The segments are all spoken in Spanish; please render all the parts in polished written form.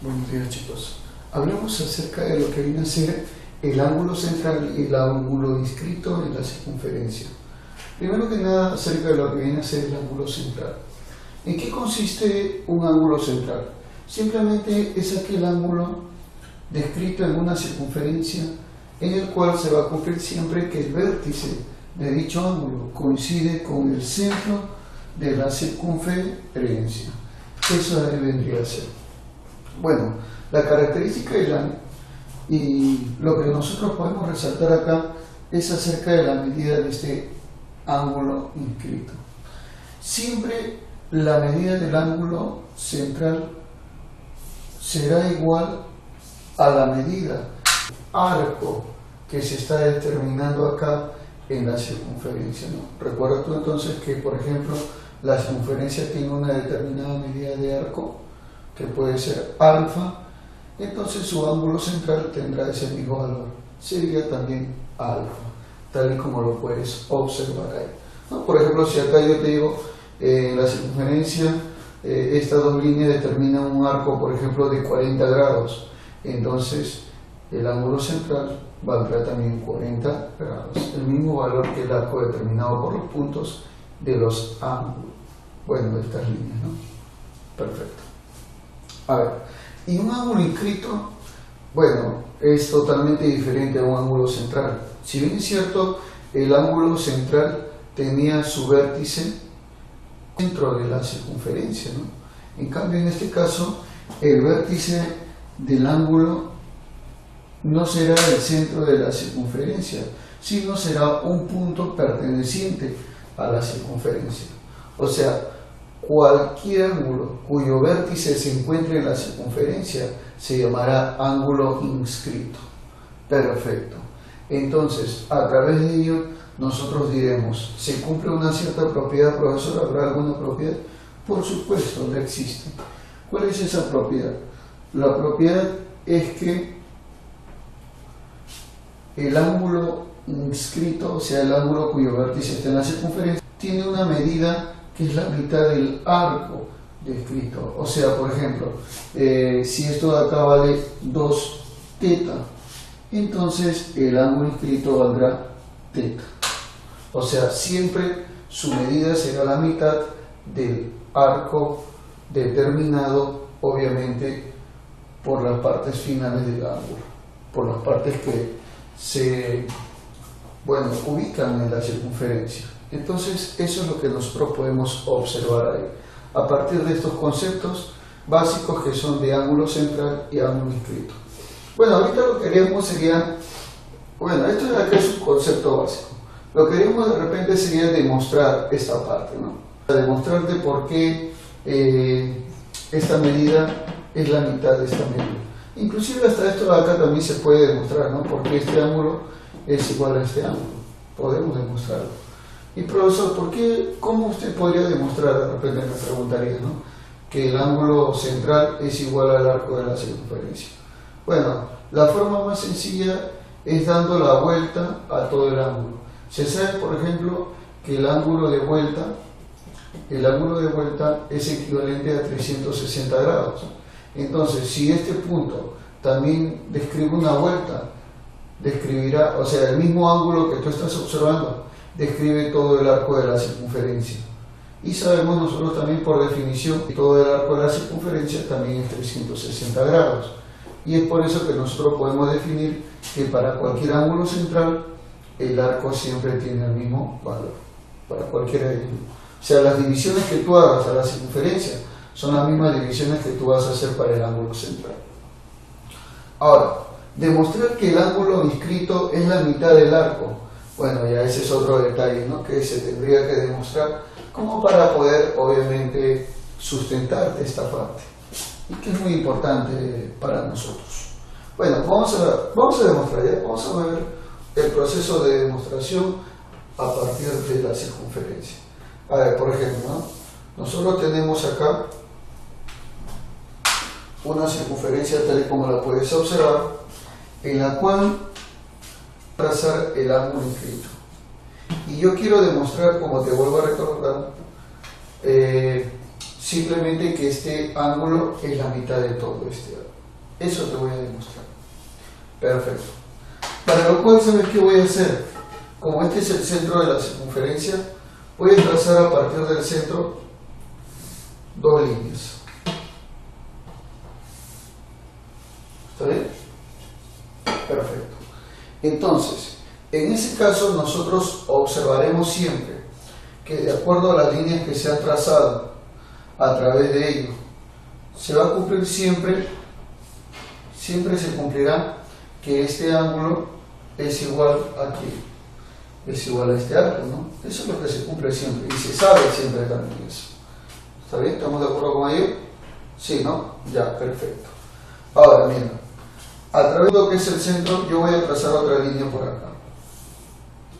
Buenos días, chicos. Hablemos acerca de lo que viene a ser el ángulo central y el ángulo inscrito en la circunferencia. Primero que nada, acerca de lo que viene a ser el ángulo central. ¿En qué consiste un ángulo central? Simplemente es aquel ángulo descrito en una circunferencia en el cual se va a cumplir siempre que el vértice de dicho ángulo coincide con el centro de la circunferencia. Eso vendría a ser. Bueno, la característica del ángulo y lo que nosotros podemos resaltar acá es acerca de la medida de este ángulo inscrito. Siempre la medida del ángulo central será igual a la medida arco que se está determinando acá en la circunferencia, ¿no? Recuerda tú entonces que, por ejemplo, la circunferencia tiene una determinada medida de arco que puede ser alfa, entonces su ángulo central tendrá ese mismo valor, sería también alfa, tal y como lo puedes observar ahí, ¿no? Por ejemplo, si acá yo te digo en la circunferencia estas dos líneas determinan un arco, por ejemplo, de 40 grados, entonces el ángulo central valdrá también 40 grados, el mismo valor que el arco determinado por los puntos de los ángulos, bueno, de estas líneas, ¿no? Perfecto. A ver, y un ángulo inscrito, bueno, es totalmente diferente a un ángulo central. Si bien es cierto, el ángulo central tenía su vértice dentro de la circunferencia, ¿no? En cambio, en este caso, el vértice del ángulo no será el centro de la circunferencia, sino será un punto perteneciente a la circunferencia. O sea, cualquier ángulo cuyo vértice se encuentre en la circunferencia se llamará ángulo inscrito. Perfecto. Entonces, a través de ello, nosotros diremos, ¿se cumple una cierta propiedad, profesor? ¿Habrá alguna propiedad? Por supuesto, no existe. ¿Cuál es esa propiedad? La propiedad es que el ángulo inscrito, o sea, el ángulo cuyo vértice está en la circunferencia, tiene una medida que es la mitad del arco descrito. O sea, por ejemplo, si esto de acá vale 2 teta, entonces el ángulo inscrito valdrá teta. O sea, siempre su medida será la mitad del arco determinado, obviamente, por las partes finales del ángulo, por las partes que se ubican en la circunferencia. Entonces, eso es lo que nosotros podemos observar ahí, a partir de estos conceptos básicos que son de ángulo central y ángulo inscrito. Bueno, ahorita lo que haríamos sería, esto de acá es un concepto básico. Lo que haríamos de repente sería demostrar esta parte, ¿no? Demostrarte por qué esta medida es la mitad de esta medida. Inclusive hasta esto de acá también se puede demostrar, ¿no? Porque este ángulo es igual a este ángulo. Podemos demostrarlo. Y profesor, ¿cómo usted podría demostrar, de repente me preguntaría, ¿no?, que el ángulo central es igual al arco de la circunferencia? Bueno, la forma más sencilla es dando la vuelta a todo el ángulo. Se sabe, por ejemplo, que el ángulo de vuelta es equivalente a 360 grados. Entonces, si este punto también describe una vuelta, describirá, o sea, el mismo ángulo que tú estás observando, describe todo el arco de la circunferencia. Y sabemos nosotros también por definición que todo el arco de la circunferencia también es 360 grados. Y es por eso que nosotros podemos definir que para cualquier ángulo central, el arco siempre tiene el mismo valor, para cualquiera de ellos. O sea, las divisiones que tú hagas a la circunferencia son las mismas divisiones que tú vas a hacer para el ángulo central. Ahora, demostrar que el ángulo inscrito es la mitad del arco. Bueno, ya ese es otro detalle, ¿no?, que se tendría que demostrar como para poder, obviamente, sustentar esta parte, y que es muy importante para nosotros. Bueno, vamos a demostrar, ya vamos a ver el proceso de demostración a partir de la circunferencia. A ver, por ejemplo, ¿no?, nosotros tenemos acá una circunferencia tal y como la puedes observar, en la cual trazar el ángulo inscrito. Y yo quiero demostrar, como te vuelvo a recordar, simplemente que este ángulo es la mitad de todo este ángulo. Eso te voy a demostrar. Perfecto. Para lo cual, ¿sabes qué voy a hacer? Como este es el centro de la circunferencia, voy a trazar a partir del centro dos líneas. ¿Está bien? Perfecto. Entonces, en ese caso nosotros observaremos siempre que de acuerdo a las líneas que se han trazado a través de ello, se va a cumplir siempre se cumplirá que este ángulo es igual a qué, es igual a este arco, ¿no? Eso es lo que se cumple siempre y se sabe siempre también eso. ¿Está bien? ¿Estamos de acuerdo con ello? Sí, ¿no? Ya, perfecto. Ahora, mira, a través de lo que es el centro, yo voy a trazar otra línea por acá.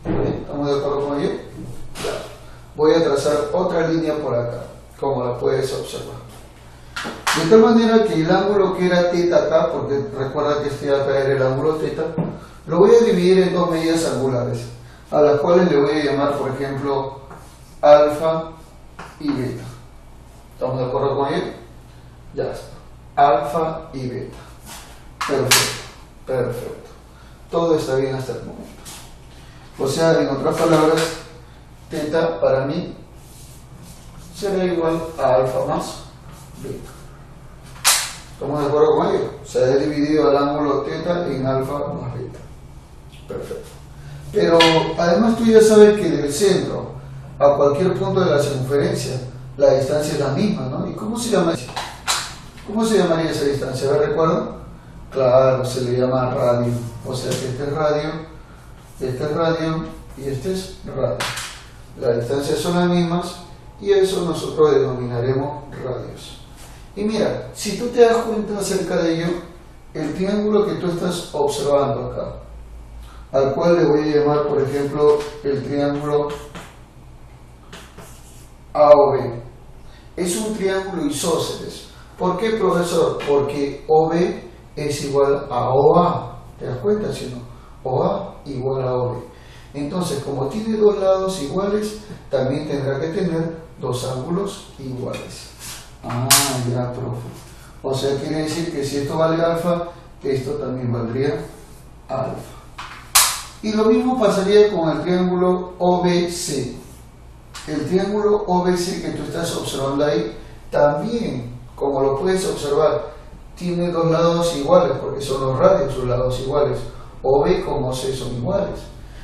¿Está bien? ¿Estamos de acuerdo con ello? Ya. Voy a trazar otra línea por acá, como la puedes observar. De tal manera que el ángulo que era θ acá, porque recuerda que este acá era el ángulo θ, lo voy a dividir en dos medidas angulares, a las cuales le voy a llamar, por ejemplo, alfa y beta. ¿Estamos de acuerdo con ello? Ya está. Alfa y beta. Perfecto, perfecto. Todo está bien hasta el momento. O sea, en otras palabras, θ para mí será igual a alfa más beta. ¿Estamos de acuerdo con ello? Se ha dividido el ángulo θ en alfa más beta. Perfecto. Pero además tú ya sabes que del centro a cualquier punto de la circunferencia la distancia es la misma, ¿no? ¿Y cómo se llama? ¿Cómo se llamaría esa distancia? ¿Me recuerdan? Claro, se le llama radio. O sea que este es radio y este es radio. Las distancias son las mismas y a eso nosotros denominaremos radios. Y mira, si tú te das cuenta acerca de ello, el triángulo que tú estás observando acá, al cual le voy a llamar, por ejemplo, el triángulo AOB, es un triángulo isósceles. ¿Por qué, profesor? Porque OB es igual a OA. ¿Te das cuenta, si no? OA igual a OB. Entonces, como tiene dos lados iguales, también tendrá que tener dos ángulos iguales. Ah, ya, profe. O sea, quiere decir que si esto vale alfa, esto también valdría alfa. Y lo mismo pasaría con el triángulo OBC. El triángulo OBC que tú estás observando ahí, también, como lo puedes observar, tiene dos lados iguales, porque son los radios, sus lados iguales. OB como C son iguales.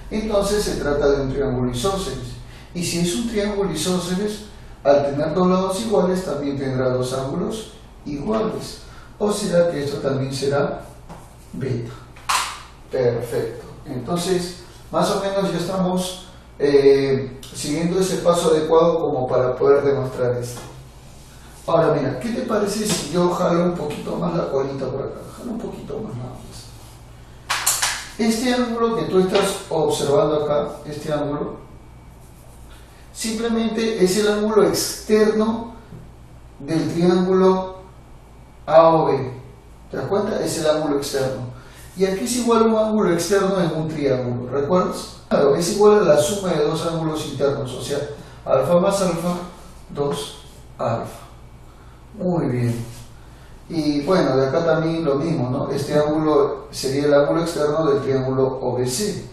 Entonces se trata de un triángulo isósceles. Y si es un triángulo isósceles, al tener dos lados iguales, también tendrá dos ángulos iguales. O sea que esto también será beta. Perfecto. Entonces, más o menos ya estamos siguiendo ese paso adecuado como para poder demostrar esto. Ahora mira, ¿qué te parece si yo jalo un poquito más la colita por acá? Jalo un poquito más nada más. Este ángulo que tú estás observando acá, este ángulo, simplemente es el ángulo externo del triángulo AOB. ¿Te das cuenta? Es el ángulo externo. Y aquí es igual a un ángulo externo en un triángulo, ¿recuerdas? Claro, es igual a la suma de dos ángulos internos, o sea, alfa más alfa, 2 alfa. Muy bien. Y bueno, de acá también lo mismo, ¿no? Este ángulo sería el ángulo externo del triángulo OBC.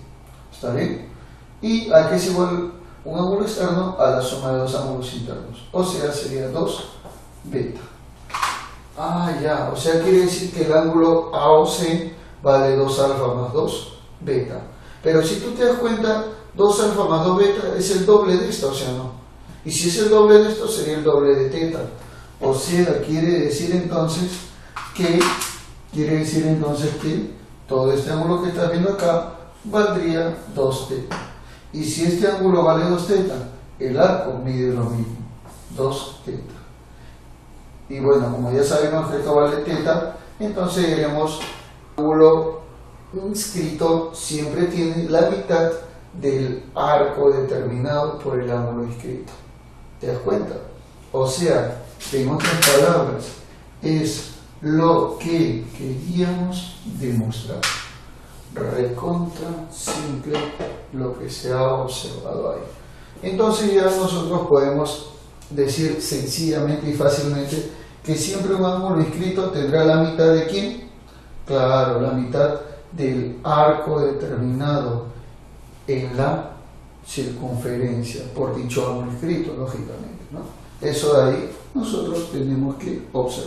¿Está bien? Y aquí es igual un ángulo externo a la suma de dos ángulos internos. O sea, sería 2 beta. Ah, ya. O sea, quiere decir que el ángulo AOC vale 2 alfa más 2 beta. Pero si tú te das cuenta, 2 alfa más 2 beta es el doble de esta, o sea, no. Y si es el doble de esto, sería el doble de teta. O sea, quiere decir entonces que todo este ángulo que estás viendo acá valdría 2 teta. Y si este ángulo vale 2 teta, el arco mide lo mismo, 2 teta. Y bueno, como ya sabemos que esto vale teta, entonces diremos el ángulo inscrito siempre tiene la mitad del arco determinado por el ángulo inscrito. ¿Te das cuenta? O sea, en otras palabras, es lo que queríamos demostrar. Recontra simple lo que se ha observado ahí. Entonces ya nosotros podemos decir sencillamente y fácilmente que siempre un ángulo inscrito tendrá la mitad de ¿quién? Claro, la mitad del arco determinado en la circunferencia por dicho ángulo inscrito, lógicamente, ¿no? Eso de ahí nosotros tenemos que observar.